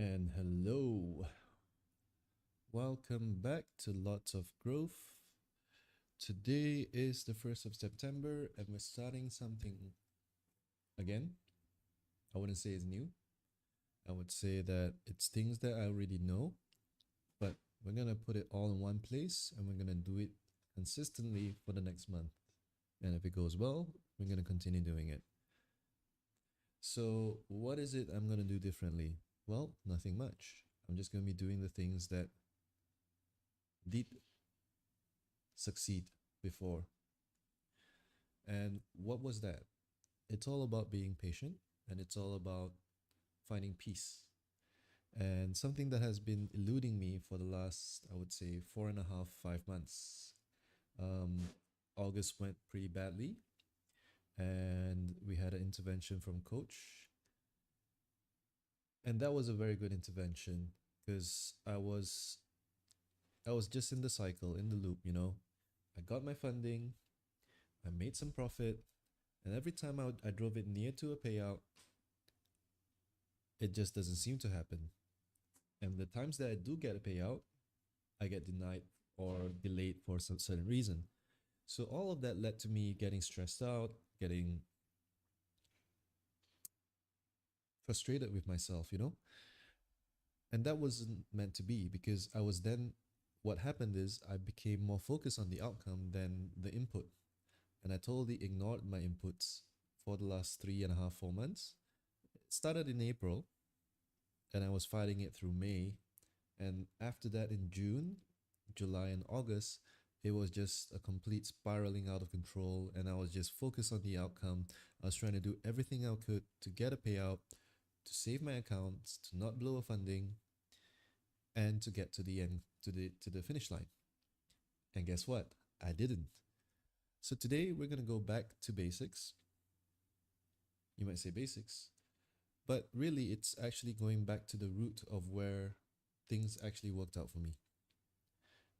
And hello, welcome back to Lots of Growth. Today is the 1st of September, and we're starting something again. I wouldn't say it's new, I would say that it's things that I already know, but we're gonna put it all in one place and we're gonna do it consistently for the next month. And if it goes well, we're gonna continue doing it. So, what is it I'm gonna do differently? Well, nothing much. I'm just gonna be doing the things that did succeed before. And what was that? It's all about being patient and it's all about finding peace. And something that has been eluding me for the last, I would say, 4.5, 5 months. Um, August went pretty badly, and we had an intervention from coach. And that was a very good intervention because I was just in the cycle, in the loop. I got my funding, I made some profit, and every time I drove it near to a payout, it just doesn't seem to happen. And the times that I do get a payout, I get denied or delayed for some certain reason. So all of that led to me getting stressed out, getting frustrated with myself. And that wasn't meant to be because what happened is I became more focused on the outcome than the input. And I totally ignored my inputs for the last 3.5, 4 months. It started in April and I was fighting it through May. And after that, in June, July, and August, it was just a complete spiraling out of control. And I was just focused on the outcome. I was trying to do everything I could to get a payout, to save my accounts, to not blow a funding, and to get to the end, to the finish line. And guess what? I didn't. So today we're going to go back to basics. You might say basics, but really it's actually going back to the root of where things actually worked out for me.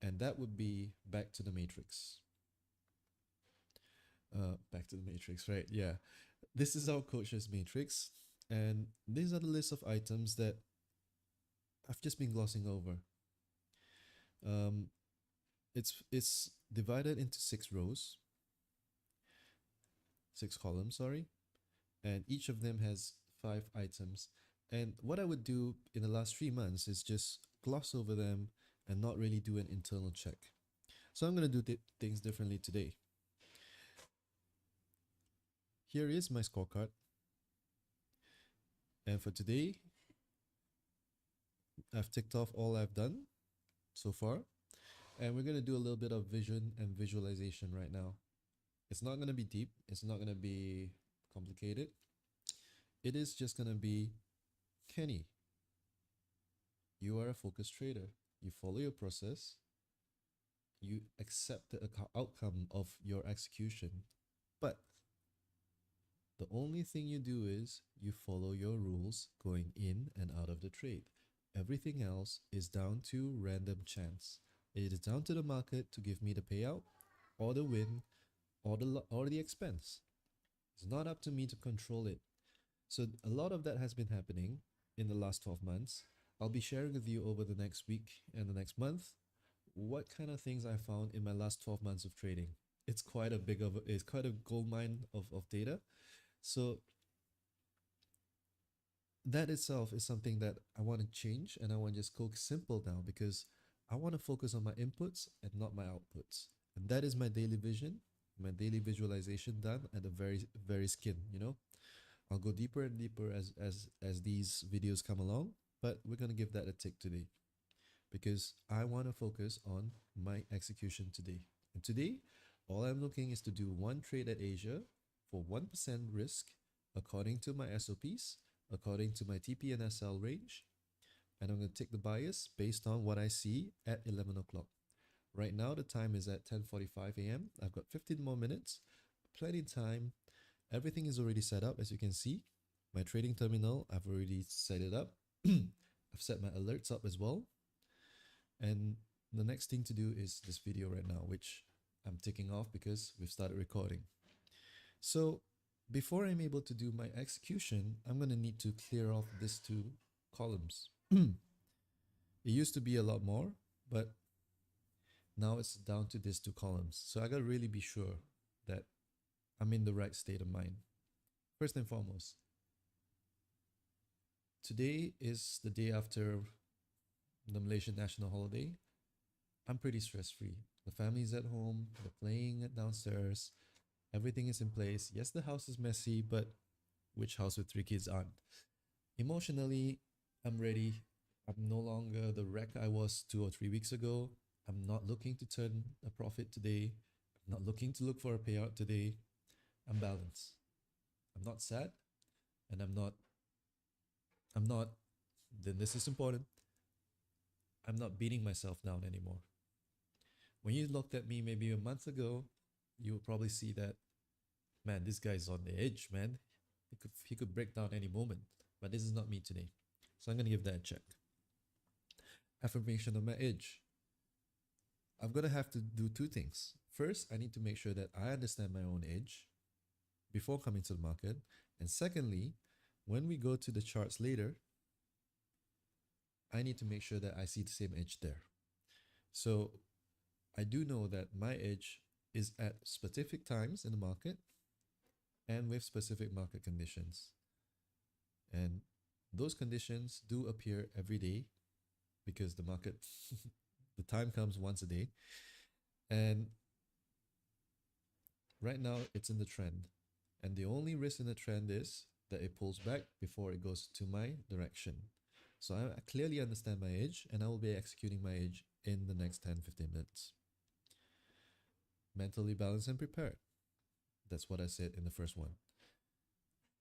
And that would be back to the matrix. Back to the matrix, right? Yeah. This is our coach's matrix. And these are the list of items that I've just been glossing over. It's divided into 6 rows, 6 columns, sorry, and each of them has 5 items. And what I would do in the last 3 months is just gloss over them and not really do an internal check. So I'm going to do things differently today. Here is my scorecard. And for today, I've ticked off all I've done so far. And we're going to do a little bit of vision and visualization right now. It's not going to be deep. It's not going to be complicated. It is just going to be, Kenny, you are a focused trader. You follow your process. You accept the outcome of your execution. But the only thing you do is you follow your rules going in and out of the trade. Everything else is down to random chance. It is down to the market to give me the payout or the win or the expense. It's not up to me to control it. So a lot of that has been happening in the last 12 months. I'll be sharing with you over the next week and the next month what kind of things I found in my last 12 months of trading. It's quite a gold mine of data. So that itself is something that I want to change, and I want to just go simple now because I want to focus on my inputs and not my outputs. And that is my daily vision, my daily visualization done at the very, very skin. I'll go deeper and deeper as these videos come along, but we're going to give that a tick today because I want to focus on my execution today. And today, all I'm looking is to do one trade at Asia for 1% risk according to my SOPs, according to my TP and SL range. And I'm going to take the bias based on what I see at 11 o'clock. Right now, the time is at 10:45 a.m. I've got 15 more minutes, plenty of time. Everything is already set up, as you can see. My trading terminal, I've already set it up. I've set my alerts up as well. And the next thing to do is this video right now, which I'm ticking off because we've started recording. So before I'm able to do my execution, I'm going to need to clear off these 2 columns. It used to be a lot more, but now it's down to these two columns. So I gotta really be sure that I'm in the right state of mind. First and foremost, today is the day after the Malaysian national holiday. I'm pretty stress free. The family's at home, they're playing downstairs, everything is in place. Yes, the house is messy, but which house with three kids aren't? Emotionally, I'm ready. I'm no longer the wreck I was 2 or 3 weeks ago. I'm not looking to turn a profit today. I'm not looking to look for a payout today. I'm balanced. I'm not sad, and I'm not, then this is important. I'm not beating myself down anymore. When you looked at me maybe a month ago, you would probably see that, man, this guy's on the edge, man. He could break down any moment. But this is not me today. So I'm gonna give that a check. Affirmation of my edge. I'm gonna have to do two things. First, I need to make sure that I understand my own edge before coming to the market. And secondly, when we go to the charts later, I need to make sure that I see the same edge there. So I do know that my edge is at specific times in the market and with specific market conditions. And those conditions do appear every day because the market, the time comes once a day. And right now it's in the trend. And the only risk in the trend is that it pulls back before it goes to my direction. So I clearly understand my edge and I will be executing my edge in the next 10-15 minutes. Mentally balanced and prepared. That's what I said in the first one.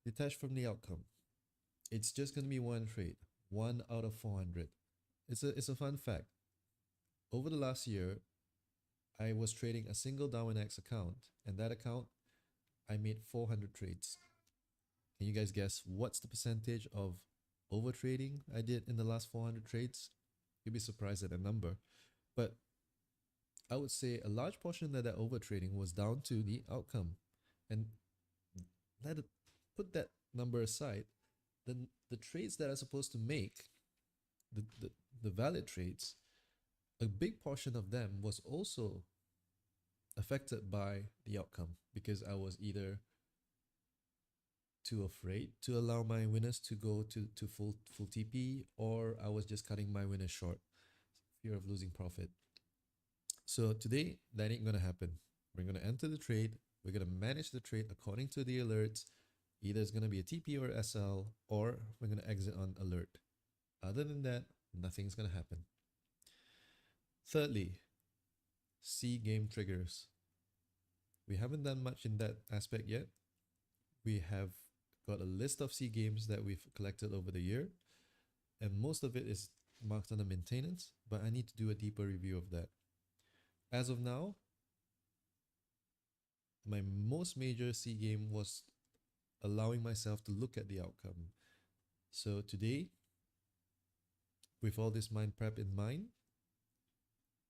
Detached from the outcome. It's just going to be one trade, 1 out of 400. It's a fun fact. Over the last year, I was trading a single Darwin X account, and that account I made 400 trades. Can you guys guess what's the percentage of over trading I did in the last 400 trades? You'd be surprised at the number. But I would say a large portion of that over trading was down to the outcome. And put that number aside, the trades that I'm supposed to make, the valid trades, a big portion of them was also affected by the outcome because I was either too afraid to allow my winners to go to full TP, or I was just cutting my winners short, fear of losing profit. So today, that ain't gonna happen. We're gonna enter the trade. We're gonna manage the trade according to the alerts. Either it's gonna be a TP or SL, or we're gonna exit on alert. Other than that, nothing's gonna happen. Thirdly, C game triggers. We haven't done much in that aspect yet. We have got a list of C games that we've collected over the year, and most of it is marked under maintenance, but I need to do a deeper review of that. As of now, my most major C game was allowing myself to look at the outcome. So today, with all this mind prep in mind,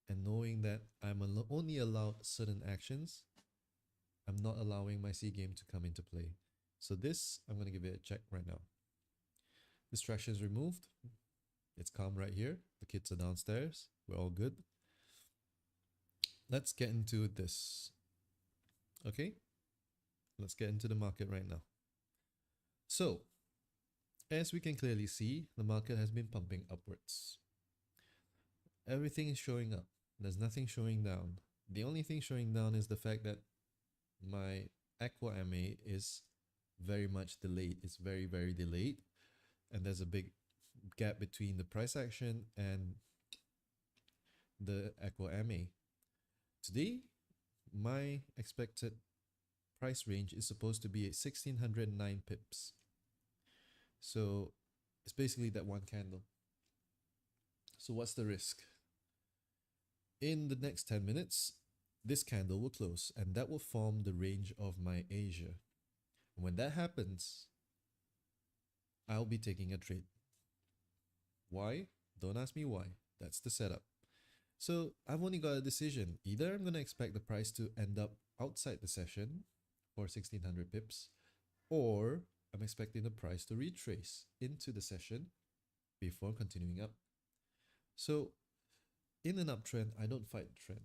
and knowing that I'm only allowed certain actions, I'm not allowing my C game to come into play. So this, I'm going to give it a check right now. Distractions removed. It's calm right here. The kids are downstairs. We're all good. Let's get into this. Okay? Let's get into the market right now. So, as we can clearly see, the market has been pumping upwards. Everything is showing up. There's nothing showing down. The only thing showing down is the fact that my Aqua MA is very much delayed. It's very, very delayed. And there's a big gap between the price action and the Aqua MA. Today, my expected price range is supposed to be 1609 pips. So it's basically that one candle. So what's the risk? In the next 10 minutes, this candle will close and that will form the range of my Asia. And when that happens, I'll be taking a trade. Why? Don't ask me why. That's the setup. So I've only got a decision. Either I'm going to expect the price to end up outside the session for 1600 pips, or I'm expecting the price to retrace into the session before continuing up. So in an uptrend, I don't fight the trend.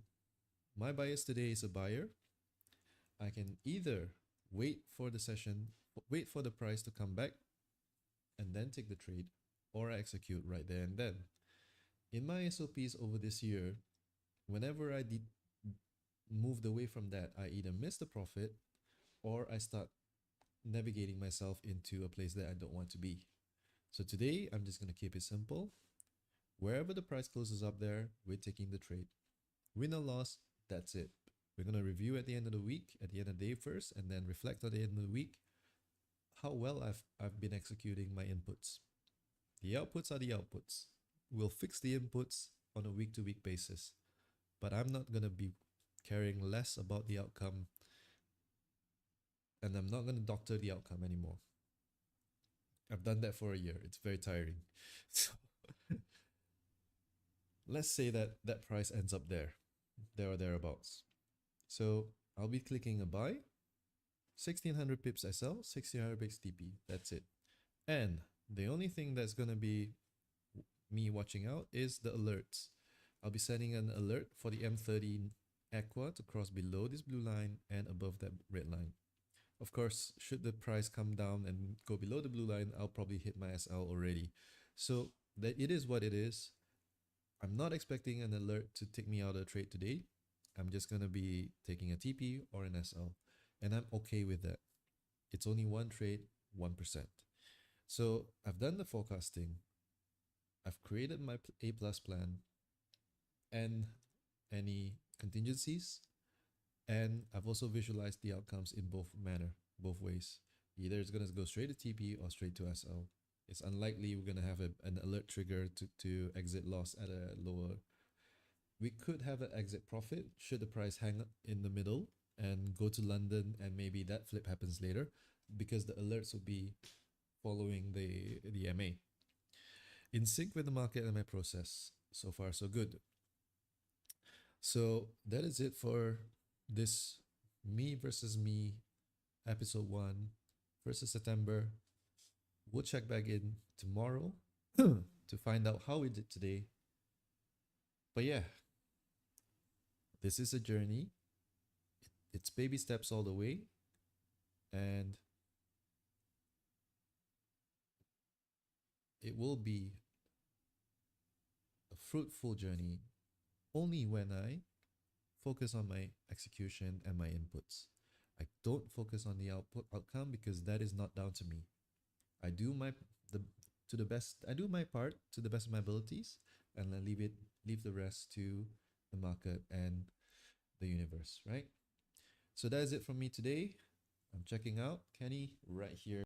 My bias today is a buyer. I can either wait for the session, wait for the price to come back and then take the trade, or I execute right there and then. In my SOPs over this year, whenever I did moved away from that, I either miss the profit or I start navigating myself into a place that I don't want to be. So today, I'm just going to keep it simple. Wherever the price closes up there, we're taking the trade. Win or loss, that's it. We're going to review at the end of the week, at the end of the day first, and then reflect at the end of the week how well I've been executing my inputs. The outputs are the outputs. We'll fix the inputs on a week to week basis, but I'm not going to be caring less about the outcome, and I'm not going to doctor the outcome anymore. I've done that for a year. It's very tiring. So let's say that that price ends up there or thereabouts. So I'll be clicking a buy, 1600 pips I sell, 1600 pips TP. That's it. And the only thing that's going to be me watching out is the alerts. I'll be setting an alert for the M30 Aqua to cross below this blue line and above that red line. Of course, should the price come down and go below the blue line, I'll probably hit my SL already. So that it is what it is. I'm not expecting an alert to take me out of the trade today. I'm just going to be taking a TP or an SL, and I'm okay with that. It's only one trade, 1%. So I've done the forecasting. I've created my A plus plan and any contingencies, and I've also visualized the outcomes in both ways. Either it's going to go straight to TP or straight to SL. It's unlikely we're going to have an alert trigger to exit loss at a lower. We could have an exit profit should the price hang in the middle and go to London, and maybe that flip happens later because the alerts will be following the MA. In sync with the market and my process. So far, so good. So that is it for this me versus me episode 1 versus September. We'll check back in tomorrow to find out how we did today. But yeah, this is a journey. It's baby steps all the way. And it will be a fruitful journey only when I focus on my execution and my inputs. I don't focus on the outcome because that is not down to me. I do my part to the best of my abilities, and I leave the rest to the market and the universe, right? So that is it from me today. I'm checking out Kenny right here.